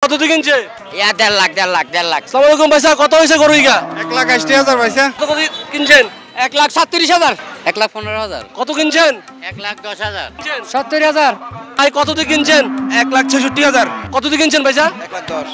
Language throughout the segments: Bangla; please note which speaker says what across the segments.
Speaker 1: কত দিয়ে কিনছে?
Speaker 2: 1.5 লাখ।
Speaker 1: আসসালামু আলাইকুম ভাইসা, কত হয়েছে গরু ইগা?
Speaker 3: 1,80,000 ভাইসা।
Speaker 1: কত দিয়ে কিনছেন?
Speaker 2: 1,37,000। 1,15,000।
Speaker 1: কত কিনছেন?
Speaker 2: 1,10,000।
Speaker 4: 70,000।
Speaker 1: ভাই কত দিয়ে কিনছেন?
Speaker 3: 1,66,000।
Speaker 1: কত দিয়ে কিনছেন ভাইসা?
Speaker 3: 1,10,000।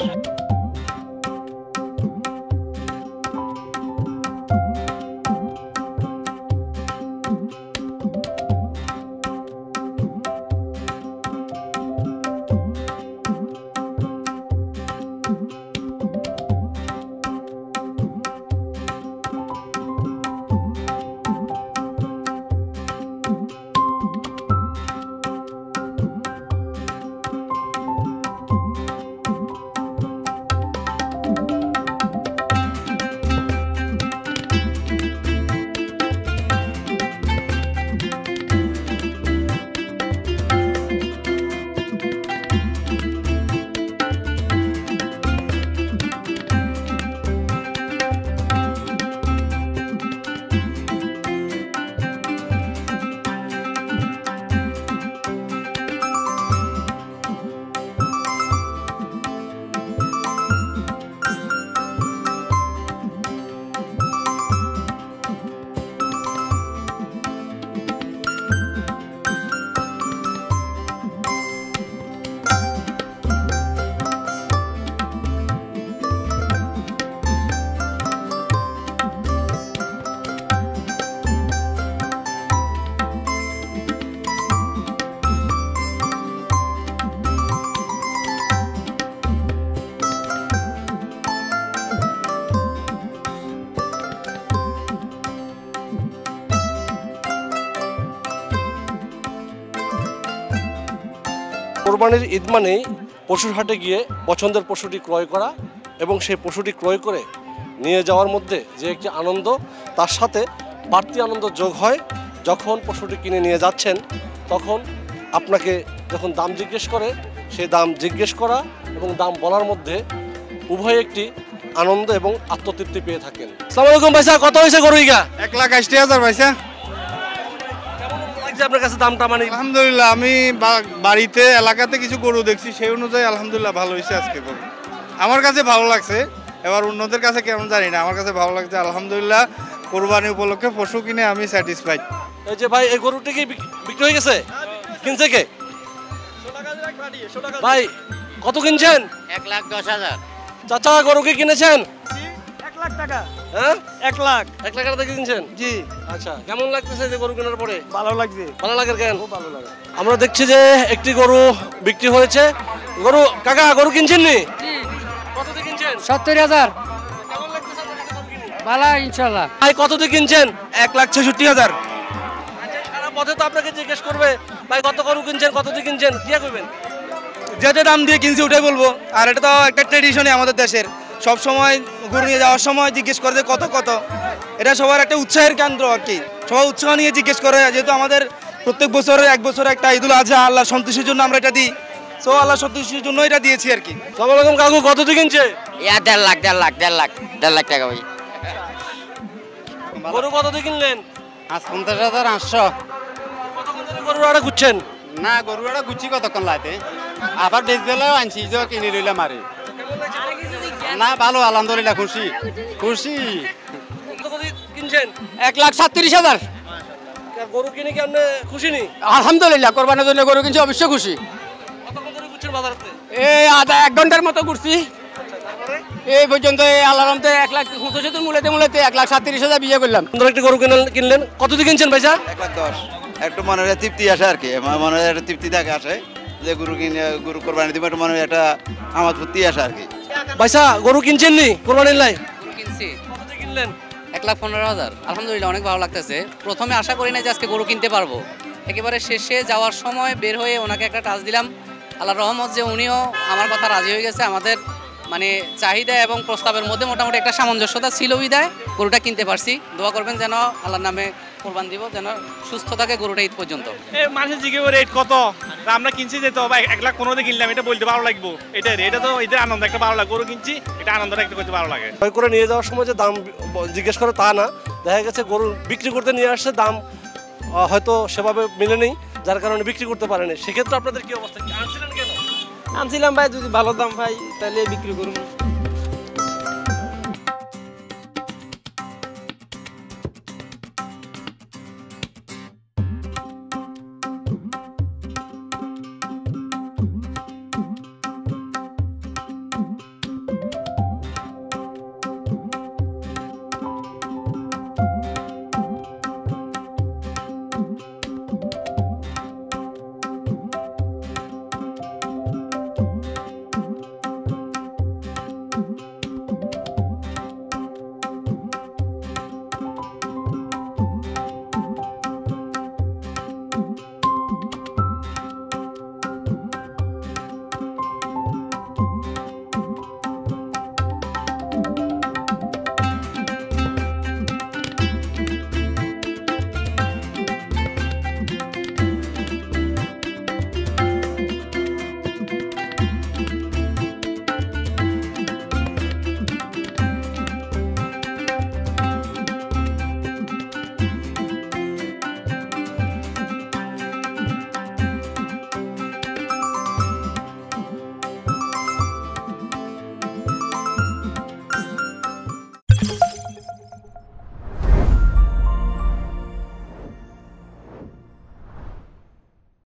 Speaker 1: কোরবানির ঈদ মানেই পশুর হাটে গিয়ে পছন্দের পশুটি ক্রয় করা এবং সেই পশুটি ক্রয় করে নিয়ে যাওয়ার মধ্যে যে একটি আনন্দ, তার সাথে বাড়তি আনন্দ যোগ হয় যখন পশুটি কিনে নিয়ে যাচ্ছেন। তখন আপনাকে যখন দাম জিজ্ঞেস করে, সেই দাম জিজ্ঞেস করা এবং দাম বলার মধ্যে উভয় একটি আনন্দ এবং আত্মতৃপ্তি পেয়ে থাকেন। আসসালামু আলাইকুম ভাইসা, কত হয়েছে গরু ইগা?
Speaker 3: 1,80,000 ভাইসা।
Speaker 1: আপনার কাছে দামটা মানে?
Speaker 3: আলহামদুলিল্লাহ, আমি বাড়িতে এলাকাতে কিছু গরু দেখছি, সেই অনুযায়ী আলহামদুলিল্লাহ ভালো হয়েছে আজকে গরু। আমার কাছে ভালো লাগছে, এবার অন্যদের কাছে কেমন জানি না, আমার কাছে ভালো লাগছে আলহামদুলিল্লাহ। কোরবানি উপলক্ষে পশু কিনে আমি স্যাটিসফাইড।
Speaker 1: এই যে ভাই, এই গরুটি কি বিক্রি হয়ে গেছে? কিনছে কে ভাই? কত কিনছেন?
Speaker 2: 1,10,000।
Speaker 1: চাচা গরু কি কিনেছেন?
Speaker 4: 1 লাখ টাকা।
Speaker 1: হ্যাঁ,
Speaker 4: 1 লাখ।
Speaker 1: 1 লাখ টাকা কিনছেন?
Speaker 4: জি।
Speaker 1: আচ্ছা, কেমন লাগতেছে যে গরু কেনার পরে?
Speaker 4: ভালো লাগছে।
Speaker 1: ভালো লাগে কেন? খুব ভালো লাগে। আমরা দেখছি যে একটি গরু বিক্রি হয়েছে। গরু কাকা, গরু কিনছেন নি?
Speaker 4: জি।
Speaker 1: কত দিয়ে কিনছেন?
Speaker 4: 70,000।
Speaker 1: কেমন লাগতেছে আপনার কাছে গরু কিনে?
Speaker 4: ভালো ইনশাআল্লাহ।
Speaker 1: ভাই কত দিয়ে কিনছেন?
Speaker 3: 1,66,000।
Speaker 1: আচ্ছা, সারা পথে তো আপনাকে জিজ্ঞেস করবে ভাই কত গরু কিনছেন, কত দিয়ে কিনছেন, কি করবেন?
Speaker 3: যেটা দাম দিয়ে কিনছি ওটাই বলবো। আর এটা তো একটা ট্রেডিশনই আমাদের দেশের, সব সময় গরু নিয়ে যাওয়ার সময় জিজ্ঞেস করে যে কত কত। এটা সবার একটা উৎসাহের কেন্দ্র আর কি, সবাই উৎসাহ নিয়ে জিজ্ঞেস করে, যেহেতু আমাদের প্রত্যেক বছর এক বছর একটা ঈদুল আজহা, আল্লাহ সন্তুষ্টির জন্য আমরা এটা দিই। সো আল্লাহ সন্তুষ্টির জন্য এটা দিয়েছি আর কি।
Speaker 1: আসসালামু আলাইকুম কাকু, কত দিয়ে কিনছে?
Speaker 2: 1,50,000 টাকা ভাই।
Speaker 1: গরু কত দিয়ে কিনলেন?
Speaker 2: 50,800।
Speaker 1: কতক্ষণ ধরে গরু আড়া ঘুরছেন?
Speaker 2: না, গরুটা গুছি কতক্ষণ লাগতে, আবার বেচবেলাও আনছি, যে কিনে লইলাম আরে। না, ভালো আলহামদুলিল্লাহ, খুশি খুশি।
Speaker 1: কত দিয়ে কিনছেন?
Speaker 2: 1,37,000।
Speaker 1: গরু কিনে কি আপনি খুশি নি?
Speaker 2: আলহামদুলিল্লাহ, কোরবানির জন্য গরু কিনছি, অবশ্যই খুশি।
Speaker 1: কতক্ষণ ধরে ঘুরছেন বাজারেতে?
Speaker 2: এই আধা 1 ঘন্টার মতো ঘুরছি এই পর্যন্ত। আল্লাহর রহমতে 1,65,000 মূলেতে 1,37,000 বিয়ে করলাম।
Speaker 1: সুন্দর একটি গরু কিনলেন। কত দিয়ে কিনছেন ভাইসা?
Speaker 5: 1,10,000। একটু মনের তৃপ্তি আসে আর কি, মনের একটা তৃপ্তি থাকে আসে যে গরু কিনে গরু কোরবানি দিব, একটু মনে একটা আমার ফুর্তি আসে আর কি।
Speaker 1: ভাইসা গরু কিনছেন নি কোরবানির লাই?
Speaker 2: কিনছি।
Speaker 1: কত দিয়ে কিনলেন?
Speaker 2: 1,15,000। আলহামদুলিল্লাহ, অনেক ভালো লাগতেছে। প্রথমে আশা করি না যে আজকে গরু কিনতে পারবো, একেবারে শেষে যাওয়ার সময় বের হয়ে ওনাকে একটা টাচ দিলাম। আল্লাহর রহমত যে উনিও আমার কথা রাজি হয়ে গেছে। আমাদের মানে চাহিদা এবং প্রস্তাবের মধ্যে মোটামুটি একটা সামঞ্জস্যতা ছিল বিদায় গরুটা কিনতে পারছি। দোয়া করবেন যেন আল্লাহর নামে কোরবান দিব, যেন সুস্থ থাকে গরুটা ঈদ পর্যন্ত।
Speaker 6: মানুষের জিজ্ঞেস রেট কত, আমরা কিনছি যে তো 1,15,000 কিনলাম, এটা বলতে ভালো লাগবো। এটা তো ঈদের আনন্দ, একটা ভালো লাগে, গরু কিনছি এটা আনন্দটা একটা করতে ভালো লাগে।
Speaker 1: ক্রয় করে নিয়ে যাওয়ার সময় যে দাম জিজ্ঞেস করে তা না, দেখা গেছে গরু বিক্রি করতে নিয়ে আসছে, দাম হয়তো সেভাবে মিলে নেই, যার কারণে বিক্রি করতে পারেনি। সেক্ষেত্রে আপনাদের কি অবস্থা, আনছিলেন কেন?
Speaker 7: আনছিলাম ভাই, যদি ভালো দাম ভাই তাহলে বিক্রি করুন।